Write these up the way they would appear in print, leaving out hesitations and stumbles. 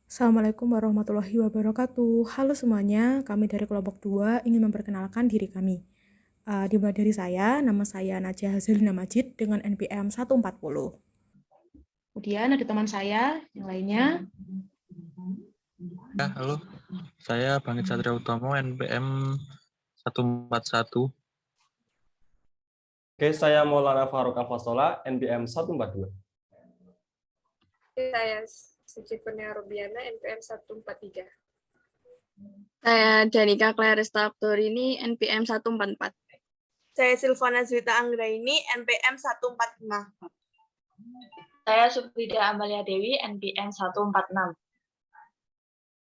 Assalamualaikum warahmatullahi wabarakatuh. Halo semuanya, kami dari kelompok 2 ingin memperkenalkan diri kami. Dimulai dari saya, nama saya Najah Hazalina Majid dengan NPM 140. Kemudian ada teman saya yang lainnya. Ya, halo. Saya Bangit Satria Utomo, NPM 141. Oke, saya Maulana Faruk Alfasola, NPM 142. Saya Suci Kurnia Rubiana, NPM 143. Saya Danika Clarista Abdurini, NPM 144. Saya Silvana Zwita Anggraini, NPM 145. Saya Subrida Amalia Dewi, NPM 146.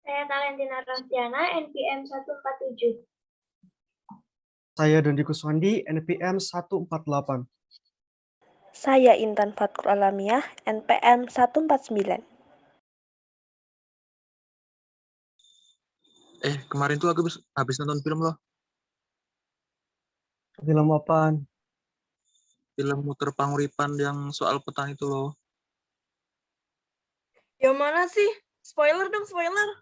Saya Talentina Rastiana, NPM 147. Saya Dondi Kuswandi, NPM 148. Saya Intan Fatkul Alamiah, NPM 149. Kemarin tuh aku habis nonton film loh. Film apaan? Film Muter Panguripan yang soal petani itu loh. Yang mana sih? Spoiler dong, spoiler.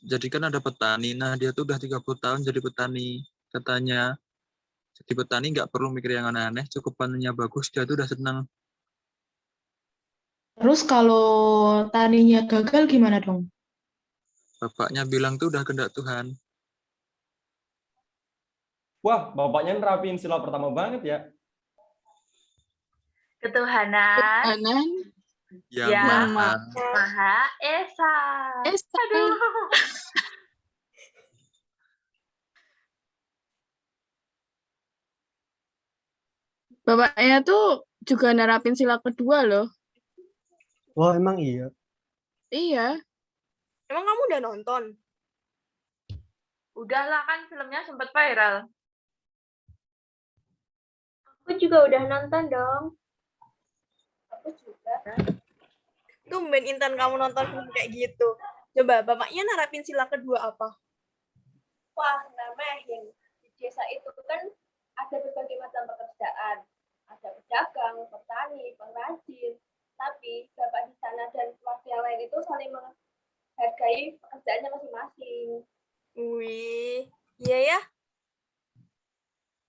Jadi kan ada petani, nah dia tuh udah 30 tahun jadi petani. Katanya, jadi petani nggak perlu mikir yang aneh-aneh, cukup panennya bagus, dia tuh udah senang. Terus kalau taninya gagal gimana dong? Bapaknya bilang tuh udah kehendak Tuhan. Wah, bapaknya nerapin sila pertama banget ya. Ketuhanan Yang yang Maha. Maha Esa. Aduh. Bapaknya tuh juga nerapin sila kedua loh. Wah, emang iya. Iya. Emang kamu udah nonton? Udahlah, kan filmnya sempat viral. Aku juga udah nonton dong. Aku juga. Tumben Intan kamu nonton film kayak gitu. Coba, bapaknya nerapin sila kedua apa? Wah, namanya yang di desa itu kan ada berbagai macam pekerjaan. Ada pedagang, petani, pengrajin. Tapi bapak di sana dan keluarga yang lain itu saling menghargai pekerjaannya masing-masing. Wih, iya ya?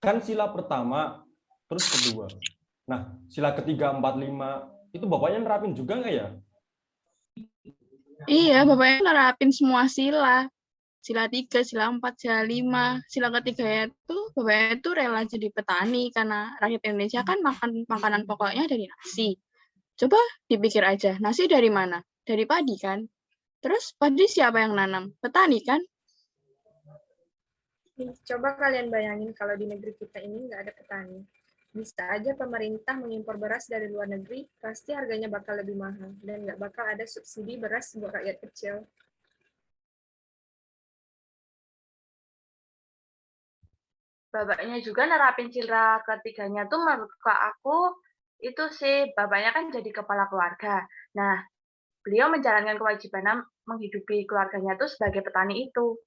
Kan sila pertama, terus kedua. Nah, sila ketiga, 4, 5, itu bapaknya nerapin juga nggak ya? Iya, bapaknya nerapin semua sila. Sila 3, sila 4, sila 5. Sila ketiga itu bapaknya tuh rela jadi petani karena rakyat Indonesia kan makan makanan pokoknya dari nasi. Coba dipikir aja, nasi dari mana? Dari padi kan? Terus padi siapa yang nanam? Petani kan? Coba kalian bayangin kalau di negeri kita ini nggak ada petani. Bisa aja pemerintah mengimpor beras dari luar negeri, pasti harganya bakal lebih mahal. Dan nggak bakal ada subsidi beras buat rakyat kecil. Bapaknya juga nerapin sila ketiganya tuh menurut aku itu sih, bapaknya kan jadi kepala keluarga. Nah, beliau menjalankan kewajiban menghidupi keluarganya tuh sebagai petani itu.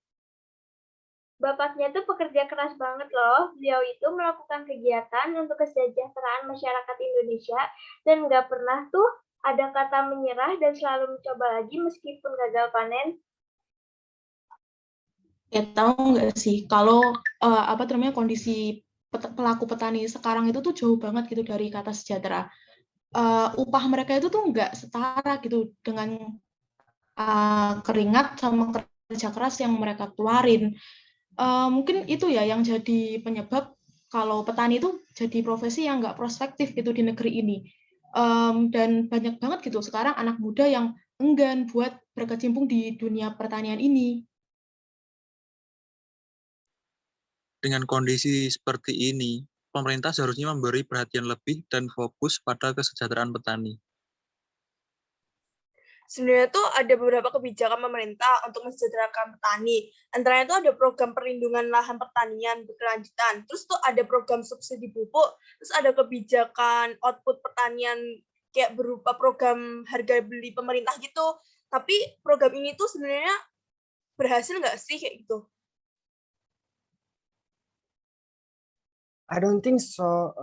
Bapaknya tuh pekerja keras banget loh. Beliau itu melakukan kegiatan untuk kesejahteraan masyarakat Indonesia dan nggak pernah tuh ada kata menyerah dan selalu mencoba lagi meskipun gagal panen. Ya tahu nggak sih, kalau kondisi pelaku petani sekarang itu tuh jauh banget gitu dari kata sejahtera. Upah mereka itu tuh nggak setara gitu dengan keringat sama kerja keras yang mereka keluarin. Mungkin itu ya yang jadi penyebab kalau petani itu jadi profesi yang nggak prospektif gitu di negeri ini. Dan banyak banget gitu sekarang anak muda yang enggan buat berkecimpung di dunia pertanian ini. Dengan kondisi seperti ini, pemerintah seharusnya memberi perhatian lebih dan fokus pada kesejahteraan petani. Sebenarnya tuh ada beberapa kebijakan pemerintah untuk mensejahterakan petani. Antaranya tuh ada program perlindungan lahan pertanian berkelanjutan. Terus tuh ada program subsidi pupuk. Terus ada kebijakan output pertanian kayak berupa program harga beli pemerintah gitu. Tapi program ini tuh sebenarnya berhasil nggak sih kayak gitu? I don't think so.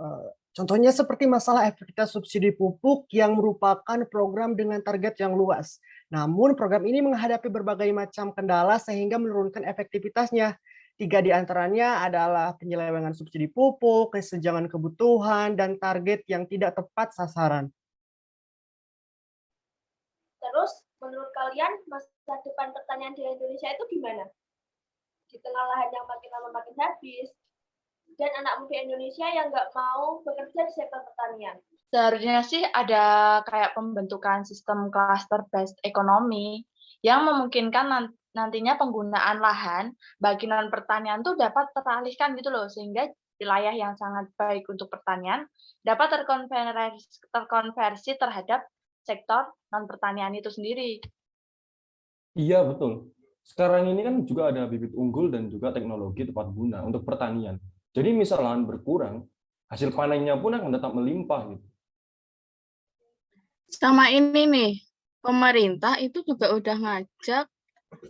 Contohnya seperti masalah efektivitas subsidi pupuk yang merupakan program dengan target yang luas. Namun program ini menghadapi berbagai macam kendala sehingga menurunkan efektivitasnya. 3 di antaranya adalah penyelewengan subsidi pupuk, kesenjangan kebutuhan, dan target yang tidak tepat sasaran. Terus, menurut kalian masa depan pertanian di Indonesia itu gimana? Di tengah lahan yang makin lama makin habis, dan anak muda Indonesia yang nggak mau bekerja di sektor pertanian. Seharusnya sih ada kayak pembentukan sistem cluster based economy yang memungkinkan nantinya penggunaan lahan bagi non pertanian tuh dapat teralihkan gitu loh, sehingga wilayah yang sangat baik untuk pertanian dapat terkonversi terhadap sektor non pertanian itu sendiri. Iya, betul. Sekarang ini kan juga ada bibit unggul dan juga teknologi tepat guna untuk pertanian. Jadi misal lahan berkurang, hasil panennya pun akan tetap melimpah gitu. Sama ini nih, pemerintah itu juga udah ngajak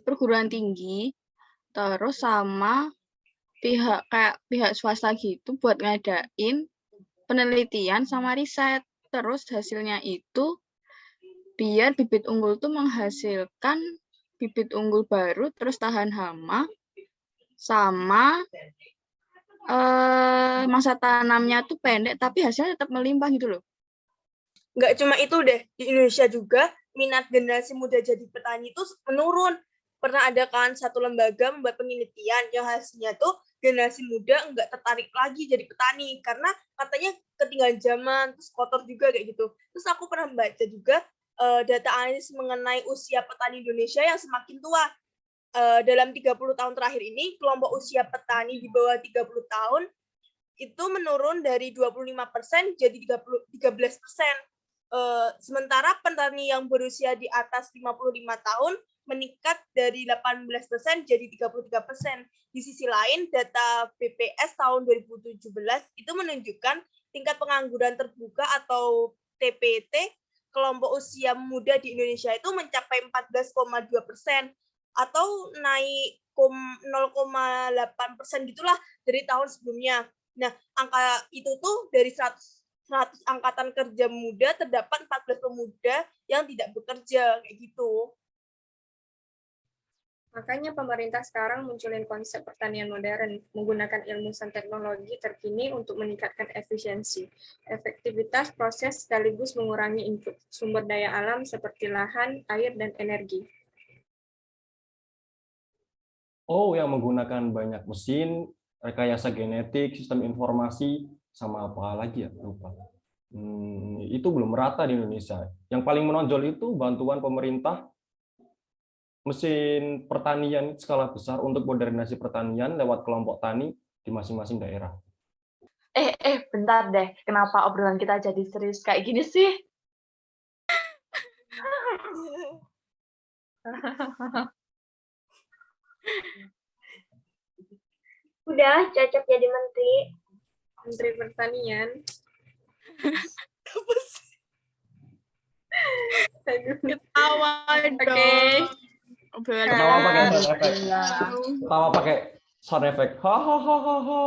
perguruan tinggi, terus sama pihak swasta gitu buat ngadain penelitian sama riset. Terus hasilnya itu biar bibit unggul tuh menghasilkan bibit unggul baru, terus tahan hama, sama masa tanamnya tuh pendek, tapi hasilnya tetap melimpah gitu loh. Nggak cuma itu deh, di Indonesia juga minat generasi muda jadi petani itu menurun. Pernah ada kan satu lembaga membuat penelitian yang hasilnya tuh generasi muda nggak tertarik lagi jadi petani karena katanya ketinggalan zaman, terus kotor juga kayak gitu. Terus aku pernah baca juga data analisis mengenai usia petani Indonesia yang semakin tua. Dalam 30 tahun terakhir ini, kelompok usia petani di bawah 30 tahun itu menurun dari 25% jadi 13%. Sementara petani yang berusia di atas 55 tahun meningkat dari 18% jadi 33%. Di sisi lain, data BPS tahun 2017 itu menunjukkan tingkat pengangguran terbuka atau TPT kelompok usia muda di Indonesia itu mencapai 14,2%. Atau naik 0,8% gitulah dari tahun sebelumnya. Nah, angka itu tuh dari 100 angkatan kerja muda terdapat 14 pemuda yang tidak bekerja kayak gitu. Makanya pemerintah sekarang munculin konsep pertanian modern, menggunakan ilmu dan teknologi terkini untuk meningkatkan efisiensi, efektivitas proses sekaligus mengurangi input sumber daya alam seperti lahan, air, dan energi. Oh, yang menggunakan banyak mesin, rekayasa genetik, sistem informasi, sama apa lagi ya? Lupa. Itu belum merata di Indonesia. Yang paling menonjol itu bantuan pemerintah mesin pertanian skala besar untuk modernisasi pertanian lewat kelompok tani di masing-masing daerah. Bentar deh. Kenapa obrolan kita jadi serius kayak gini sih? Udah cocok jadi menteri pertanian. Ketawa dong. Oke. Ketawa pakai sound effect. Ketawa pakai sound effect. Hahaha.